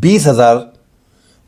20,000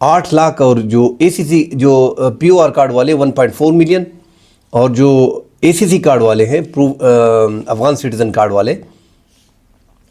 8 لاکھ اور جو اے سی سی جو پی او آر کارڈ والے 1.4 ملین اور جو اے سی سی کارڈ والے ہیں افغان سٹیزن کارڈ والے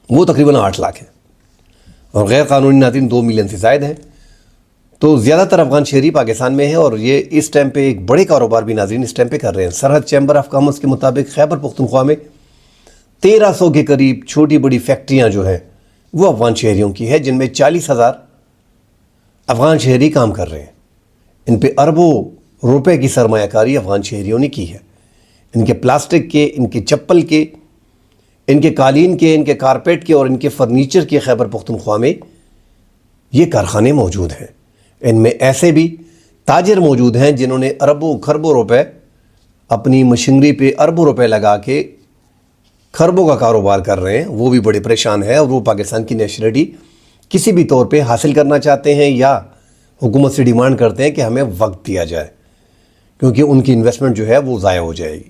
وہ تقریباً 8 لاکھ ہیں اور غیر قانونی ناظرین 2 ملین سے زائد ہیں. تو زیادہ تر افغان شہری پاکستان میں ہیں اور یہ اس ٹائم پہ ایک بڑے کاروبار بھی ناظرین اس ٹائم پہ کر رہے ہیں. سرحد چیمبر آف کامرس کے مطابق خیبر پختونخوا میں 1300 کے قریب چھوٹی بڑی فیکٹریاں جو ہیں وہ افغان شہریوں کی ہے، جن میں 40,000 افغان شہری کام کر رہے ہیں. ان پہ اربوں روپے کی سرمایہ کاری افغان شہریوں نے کی ہے. ان کے پلاسٹک کے، ان کے چپل کے، ان کے قالین کے، ان کے کارپیٹ کے اور ان کے فرنیچر کے خیبر پختونخوا میں یہ کارخانے موجود ہیں. ان میں ایسے بھی تاجر موجود ہیں جنہوں نے اربوں کھربوں روپے اپنی مشینری پہ اربوں روپے لگا کے کھربوں کا کاروبار کر رہے ہیں. وہ بھی بڑے پریشان ہیں اور وہ پاکستان کی نیشنلٹی کسی بھی طور پہ حاصل کرنا چاہتے ہیں یا حکومت سے ڈیمانڈ کرتے ہیں کہ ہمیں وقت دیا جائے، کیونکہ ان کی انویسٹمنٹ جو ہے وہ ضائع ہو جائے گی.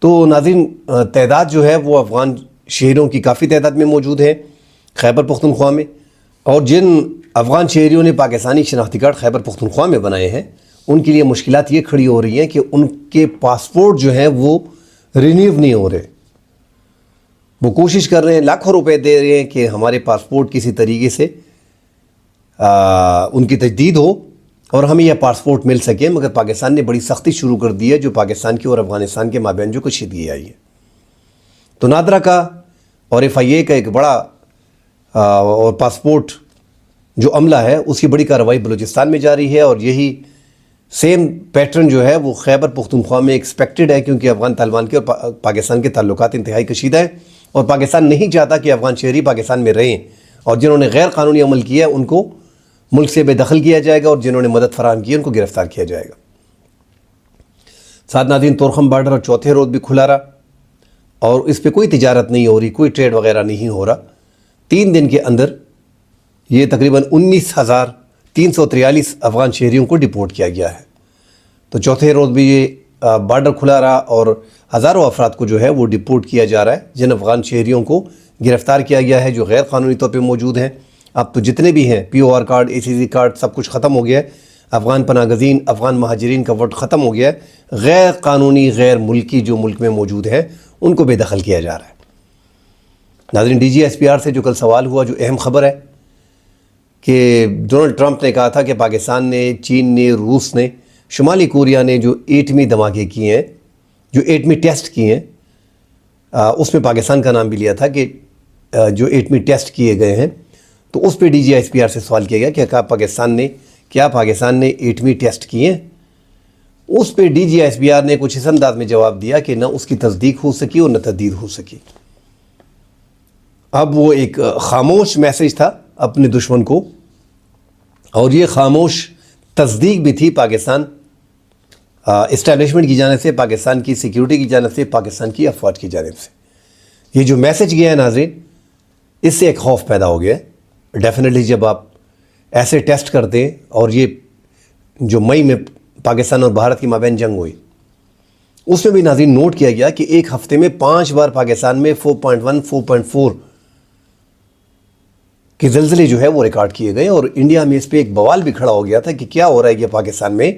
تو ناظرین تعداد جو ہے وہ افغان شہریوں کی کافی تعداد میں موجود ہے خیبر پختونخوا میں، اور جن افغان شہریوں نے پاکستانی شناختی کارڈ خیبر پختونخوا میں بنائے ہیں ان کے لیے مشکلات یہ کھڑی ہو رہی ہیں کہ ان کے پاسپورٹ جو ہیں وہ رینیو نہیں ہو رہے. وہ کوشش کر رہے ہیں، لاکھوں روپے دے رہے ہیں کہ ہمارے پاسپورٹ کسی طریقے سے ان کی تجدید ہو اور ہمیں یہ پاسپورٹ مل سکے، مگر پاکستان نے بڑی سختی شروع کر دی ہے جو پاکستان کی اور افغانستان کے مابین جو کشیدگی آئی ہے. تو نادرا کا اور ایف آئی اے کا ایک بڑا اور پاسپورٹ جو عملہ ہے اس کی بڑی کارروائی بلوچستان میں جاری ہے، اور یہی سیم پیٹرن جو ہے وہ خیبر پختونخوا میں ایکسپیکٹڈ ہے، کیونکہ افغان طالبان کے اور پاکستان کے تعلقات انتہائی کشیدہ ہیں اور پاکستان نہیں چاہتا کہ افغان شہری پاکستان میں رہیں، اور جنہوں نے غیر قانونی عمل کیا ان کو ملک سے بے دخل کیا جائے گا اور جنہوں نے مدد فراہم کی ان کو گرفتار کیا جائے گا. ساتھ ناظرین تورخم بارڈر اور چوتھے روڈ بھی کھلا رہا اور اس پہ کوئی تجارت نہیں ہو رہی، کوئی ٹریڈ وغیرہ نہیں ہو رہا. 3 دن کے اندر یہ تقریباً 19,343 افغان شہریوں کو ڈپورٹ کیا گیا ہے. تو چوتھے روز بھی یہ بارڈر کھلا رہا اور ہزاروں افراد کو جو ہے وہ ڈپورٹ کیا جا رہا ہے، جن افغان شہریوں کو گرفتار کیا گیا ہے جو غیر قانونی طور پہ موجود ہیں. اب تو جتنے بھی ہیں پی او آر کارڈ، اے سی سی کارڈ، سب کچھ ختم ہو گیا ہے. افغان پناہ گزین، افغان مہاجرین کا ووٹ ختم ہو گیا ہے. غیر قانونی، غیر ملکی جو ملک میں موجود ہیں ان کو بے دخل کیا جا رہا ہے. ناظرین D G S P R سے جو کل سوال ہوا، جو اہم خبر ہے کہ ڈونلڈ ٹرمپ نے کہا تھا کہ پاکستان نے، چین نے، روس نے، شمالی کوریا نے جو ایٹمی دھماکے کیے ہیں، جو ایٹمی ٹیسٹ کیے ہیں، اس میں پاکستان کا نام بھی لیا تھا کہ جو ایٹمی ٹیسٹ کیے گئے ہیں. تو اس پہ D G S P R سے سوال کیا گیا کہ کیا پاکستان نے ایٹمی ٹیسٹ کیے ہیں. اس پہ D G S P R نے کچھ اس انداز میں جواب دیا کہ نہ اس کی تصدیق ہو سکی اور نہ تردید ہو سکی. اب وہ ایک خاموش میسج تھا اپنے دشمن کو، اور یہ خاموش تصدیق بھی تھی پاکستان اسٹیبلشمنٹ کی جانب سے، پاکستان کی سیکیورٹی کی جانب سے، پاکستان کی افواج کی جانب سے. یہ جو میسج گیا ہے ناظرین، اس سے ایک خوف پیدا ہو گیا ہے. ڈیفینیٹلی جب آپ ایسے ٹیسٹ کرتے ہیں، اور یہ جو مئی میں پاکستان اور بھارت کی مابین جنگ ہوئی اس میں بھی ناظرین نوٹ کیا گیا کہ ایک ہفتے میں 5 بار پاکستان میں 4.1 4.4 کے زلزلے جو ہے وہ ریکارڈ کیے گئے، اور انڈیا میں اس پہ ایک بوال بھی کھڑا ہو گیا تھا کہ کیا ہو رہا ہے کہ پاکستان میں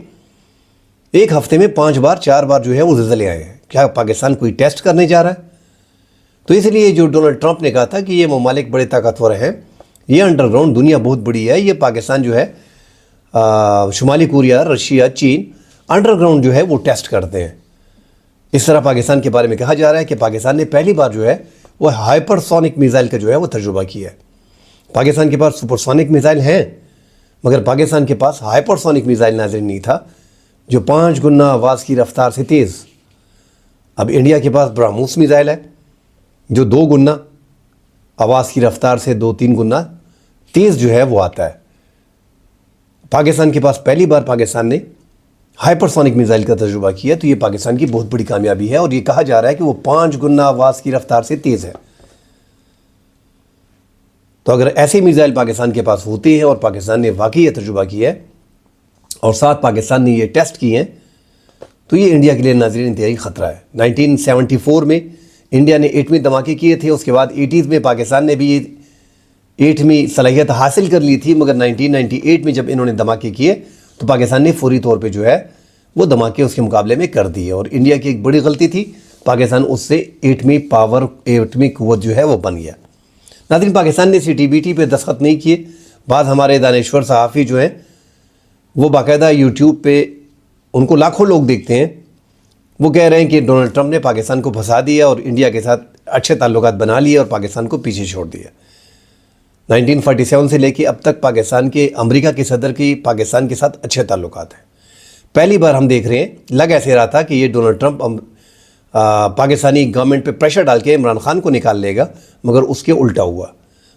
ایک ہفتے میں 5 بار 4 بار جو ہے وہ زلزلے آئے ہیں. کیا پاکستان کوئی ٹیسٹ کرنے جا رہا ہے؟ تو اس لیے جو ڈونلڈ ٹرمپ نے کہا تھا کہ یہ ممالک بڑے طاقتور ہیں، یہ انڈر گراؤنڈ دنیا بہت بڑی ہے، یہ پاکستان جو ہے شمالی کوریا، رشیا، چین انڈر گراؤنڈ جو ہے وہ ٹیسٹ کرتے ہیں. اس طرح پاکستان کے بارے میں کہا جا رہا ہے کہ پاکستان نے پہلی بار جو ہے وہ ہائپر سونک میزائل کا جو ہے وہ تجربہ کیا ہے. پاکستان کے پاس سپر سونک میزائل ہیں، مگر پاکستان کے پاس ہائپر سونک میزائل ناظرین نہیں تھا جو 5 گنا آواز کی رفتار سے تیز. اب انڈیا کے پاس برہموس میزائل ہے جو 2 گنا آواز کی رفتار سے 2-3 گنا تیز جو ہے وہ آتا ہے. پاکستان کے پاس پہلی بار پاکستان نے ہائپر سونک میزائل کا تجربہ کیا، تو یہ پاکستان کی بہت بڑی کامیابی ہے، اور یہ کہا جا رہا ہے کہ وہ 5 گنا آواز کی رفتار سے تیز ہے. تو اگر ایسے میزائل پاکستان کے پاس ہوتے ہیں اور پاکستان نے واقعی یہ تجربہ کیا ہے اور ساتھ پاکستان نے یہ ٹیسٹ کیے ہیں، تو یہ انڈیا کے لیے ناظرین انتہائی خطرہ ہے. 1974 میں انڈیا نے ایٹمی دھماکے کیے تھے، اس کے بعد 80s میں پاکستان نے بھی ایٹمی صلاحیت حاصل کر لی تھی، مگر 1998 میں جب انہوں نے دھماکے کیے تو پاکستان نے فوری طور پہ جو ہے وہ دھماکے اس کے مقابلے میں کر دیے، اور انڈیا کی ایک بڑی غلطی تھی، پاکستان اس سے ایٹمی قوت جو ہے وہ بن گیا۔ ناظرین، پاکستان نے CTBT پہ دستخط نہیں کیے۔ بعض ہمارے دانشور صحافی جو ہیں وہ باقاعدہ یوٹیوب پہ ان کو لاکھوں لوگ دیکھتے ہیں، وہ کہہ رہے ہیں کہ ڈونلڈ ٹرمپ نے پاکستان کو پھنسا دیا اور انڈیا کے ساتھ اچھے تعلقات بنا لیے اور پاکستان کو پیچھے چھوڑ دیا۔ 1947 سے لے کے اب تک امریکہ کے صدر کی پاکستان کے ساتھ اچھے تعلقات ہیں۔ پہلی بار ہم دیکھ رہے ہیں، لگ ایسے رہا تھا کہ یہ ڈونلڈ ٹرمپ پاکستانی گورنمنٹ پہ پریشر ڈال کے عمران خان کو نکال لے گا، مگر اس کے الٹا ہوا،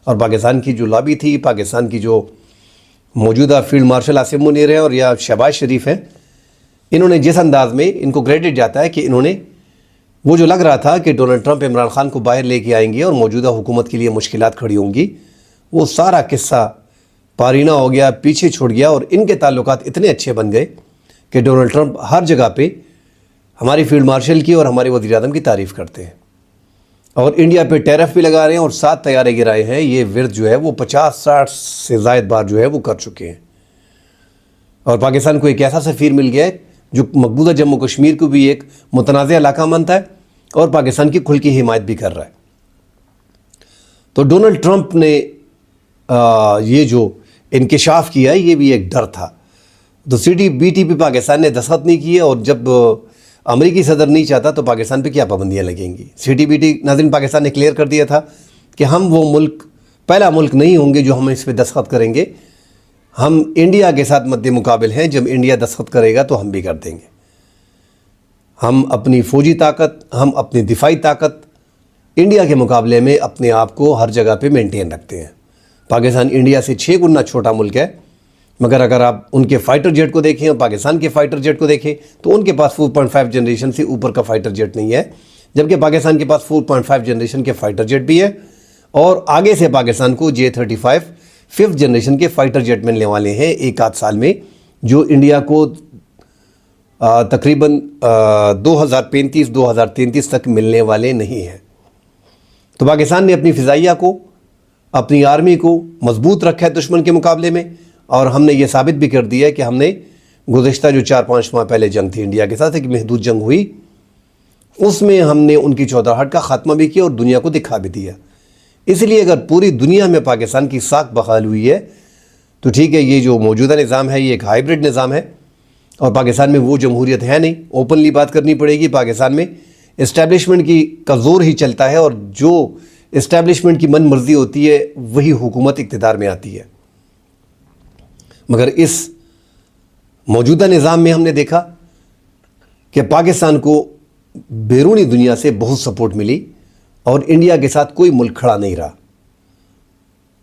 اور پاکستان کی جو لابی تھی، پاکستان کی جو موجودہ فیلڈ مارشل آصف منیر ہیں اور یا شہباز شریف ہیں، انہوں نے جس انداز میں ان کو کریڈٹ جاتا ہے کہ انہوں نے وہ جو لگ رہا تھا کہ ڈونلڈ ٹرمپ عمران خان کو باہر لے کے آئیں گے اور موجودہ حکومت کے لیے مشکلات کھڑی ہوں گی، وہ سارا قصہ پارینہ ہو گیا، پیچھے چھوڑ گیا، اور ان کے تعلقات اتنے اچھے بن گئے کہ ڈونلڈ ٹرمپ ہر جگہ پہ ہماری فیلڈ مارشل کی اور ہمارے وزیر اعظم کی تعریف کرتے ہیں، اور انڈیا پہ ٹیرف بھی لگا رہے ہیں اور 7 طیارے گرائے ہیں۔ یہ ورد جو ہے وہ 50-60 سے زائد بار جو ہے وہ کر چکے ہیں، اور پاکستان کو ایک ایسا سفیر مل گیا ہے جو مقبوضہ جموں کشمیر کو بھی ایک متنازع علاقہ مانتا ہے اور پاکستان کی کھل کی حمایت بھی کر رہا ہے۔ تو ڈونلڈ ٹرمپ نے یہ جو انکشاف کیا ہے، یہ بھی ایک ڈر تھا۔ تو CTBT پہ پاکستان نے دستخط نہیں کیے، اور جب امریکی صدر نہیں چاہتا تو پاکستان پہ کیا پابندیاں لگیں گی؟ CTBT ناظرین پاکستان نے کلیئر کر دیا تھا کہ ہم وہ پہلا ملک نہیں ہوں گے جو ہم اس پہ دستخط کریں گے، ہم انڈیا کے ساتھ مد مقابل ہیں، جب انڈیا دستخط کرے گا تو ہم بھی کر دیں گے۔ ہم اپنی فوجی طاقت، ہم اپنی دفاعی طاقت انڈیا کے مقابلے میں اپنے آپ کو ہر جگہ پہ مینٹین رکھتے ہیں۔ پاکستان انڈیا سے 6 گنا چھوٹا ملک ہے، مگر اگر آپ ان کے فائٹر جیٹ کو دیکھیں اور پاکستان کے فائٹر جیٹ کو دیکھیں تو ان کے پاس 4.5 جنریشن سے اوپر کا فائٹر جیٹ نہیں ہے، جبکہ پاکستان کے پاس 4.5 جنریشن کے فائٹر جیٹ بھی ہے، اور آگے سے پاکستان کو J-35 5th جنریشن کے فائٹر جیٹ ملنے والے ہیں ایک آدھ سال میں، جو انڈیا کو تقریباً 2035-2033 تک ملنے والے نہیں ہیں۔ تو پاکستان نے اپنی فضائیہ کو، اپنی آرمی کو مضبوط رکھا ہے دشمن کے مقابلے میں، اور ہم نے یہ ثابت بھی کر دیا ہے کہ ہم نے گزشتہ جو 4-5 ماہ پہلے جنگ تھی انڈیا کے ساتھ، ایک محدود جنگ ہوئی، اس میں ہم نے ان کی چودراہٹ کا خاتمہ بھی کیا اور دنیا کو دکھا بھی دیا۔ اس لیے اگر پوری دنیا میں پاکستان کی ساکھ بحال ہوئی ہے تو ٹھیک ہے، یہ جو موجودہ نظام ہے یہ ایک ہائیبرڈ نظام ہے، اور پاکستان میں وہ جمہوریت ہے نہیں، اوپنلی بات کرنی پڑے گی۔ پاکستان میں اسٹیبلشمنٹ کا زور ہی چلتا ہے، اور جو اسٹیبلشمنٹ کی من مرضی ہوتی ہے وہی حکومت اقتدار میں آتی ہے۔ مگر اس موجودہ نظام میں ہم نے دیکھا کہ پاکستان کو بیرونی دنیا سے بہت سپورٹ ملی اور انڈیا کے ساتھ کوئی ملک کھڑا نہیں رہا۔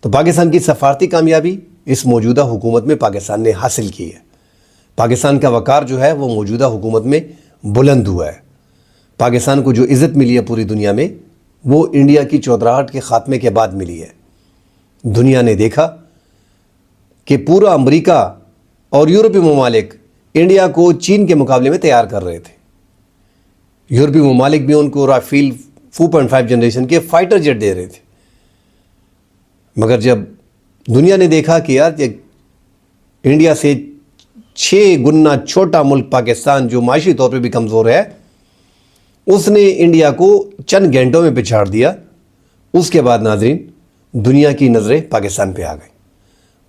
تو پاکستان کی سفارتی کامیابی اس موجودہ حکومت میں پاکستان نے حاصل کی ہے۔ پاکستان کا وقار جو ہے وہ موجودہ حکومت میں بلند ہوا ہے۔ پاکستان کو جو عزت ملی ہے پوری دنیا میں، وہ انڈیا کی چودراہٹ کے خاتمے کے بعد ملی ہے۔ دنیا نے دیکھا کہ پورا امریکہ اور یورپی ممالک انڈیا کو چین کے مقابلے میں تیار کر رہے تھے۔ یورپی ممالک بھی ان کو رافیل 4.5 جنریشن کے فائٹر جیٹ دے رہے تھے، مگر جب دنیا نے دیکھا کہ یار انڈیا سے 6 گنا چھوٹا ملک پاکستان، جو معاشی طور پہ بھی کمزور ہے، اس نے انڈیا کو چند گھنٹوں میں پچھاڑ دیا۔ اس کے بعد ناظرین دنیا کی نظریں پاکستان پہ آ گئیں،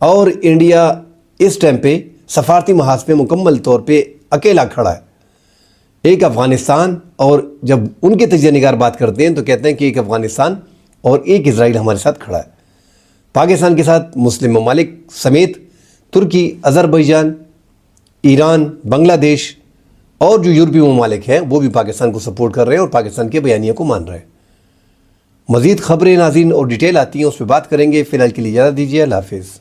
اور انڈیا اس ٹائم پہ سفارتی محاذ پہ مکمل طور پہ اکیلا کھڑا ہے۔ ایک افغانستان، اور جب ان کے تجزیہ نگار بات کرتے ہیں تو کہتے ہیں کہ ایک افغانستان اور ایک اسرائیل ہمارے ساتھ کھڑا ہے۔ پاکستان کے ساتھ مسلم ممالک سمیت ترکی، آذربائیجان، ایران، بنگلہ دیش اور جو یورپی ممالک ہیں وہ بھی پاکستان کو سپورٹ کر رہے ہیں اور پاکستان کے بیانیے کو مان رہے ہیں۔ مزید خبریں ناظرین اور ڈیٹیل آتی ہیں، اس پہ بات کریں گے۔ فی الحال کے لیے اجازت دیجیے، اللہ حافظ۔